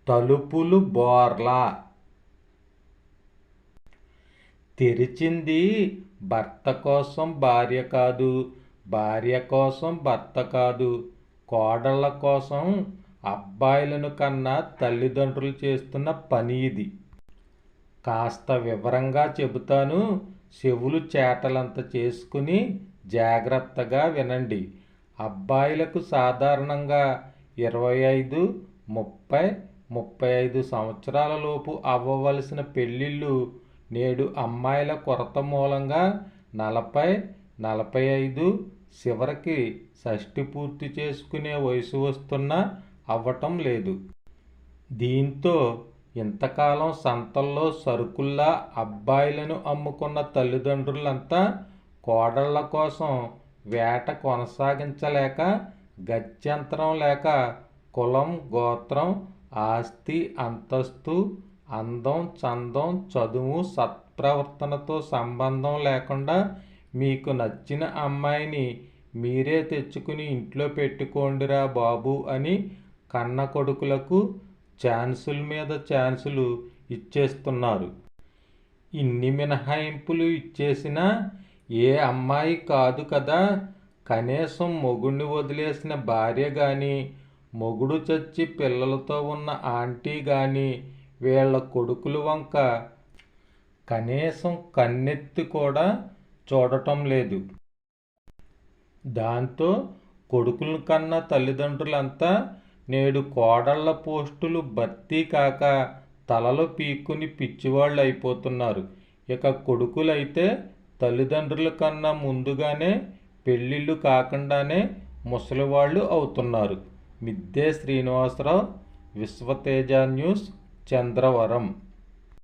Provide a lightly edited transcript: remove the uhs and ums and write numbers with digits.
తలుపులు బోర్లా. తెరిచింది భర్త కోసం భార్య కాదు, భార్య కోసం భర్త కాదు, కోడళ్ళ కోసం అబ్బాయిలను కన్నా తల్లిదండ్రులు చేస్తున్న పని ఇది. కాస్త వివరంగా చెబుతాను, చెవులు చేటలంత చేసుకుని జాగ్రత్తగా వినండి. అబ్బాయిలకు సాధారణంగా 25, 30, 35 సంవత్సరాల లోపు అవ్వవలసిన పెళ్ళిళ్ళు నేడు అమ్మాయిల కొరత మూలంగా 40, 45, చివరికి షష్టి పూర్తి చేసుకునే వయసు వస్తున్నా అవ్వటం లేదు. దీంతో ఇంతకాలం సంతల్లో సరుకుల్లా అబ్బాయిలను అమ్ముకున్న తల్లిదండ్రులంతా కోడళ్ల కోసం వేట కొనసాగించలేక, గత్యంతరం లేక కులం, గోత్రం, ఆస్తి, అంతస్తు, అందం, చందం, చదువు, సత్ప్రవర్తనతో సంబంధం లేకుండా మీకు నచ్చిన అమ్మాయిని మీరే తెచ్చుకుని ఇంట్లో పెట్టుకోండిరా బాబు అని కన్న కొడుకులకు ఛాన్సుల మీద ఛాన్సులు ఇచ్చేస్తున్నారు. ఇన్ని మినహాయింపులు ఇచ్చేసినా ఏ అమ్మాయి కాదు కదా, కనీసం మొగుడిని వదిలేసిన భార్య కానీ, మొగుడు చచ్చి పిల్లలతో ఉన్న ఆంటీ కానీ వీళ్ళ కొడుకుల వంక కనీసం కన్నెత్తి కూడా చూడటం లేదు. దాంతో కొడుకుల కన్నా తల్లిదండ్రులంతా నేడు కోడళ్ల పోస్టులు భర్తీ కాక తలలు పీక్కుని పిచ్చివాళ్ళు అయిపోతున్నారు. ఇక కొడుకులైతే తల్లిదండ్రుల కన్నా ముందుగానే పెళ్ళిళ్ళు కాకుండానే ముసలివాళ్ళు అవుతున్నారు. మిద్దె శ్రీనివాసరావు, విశ్వతేజ న్యూస్, చంద్రవరం.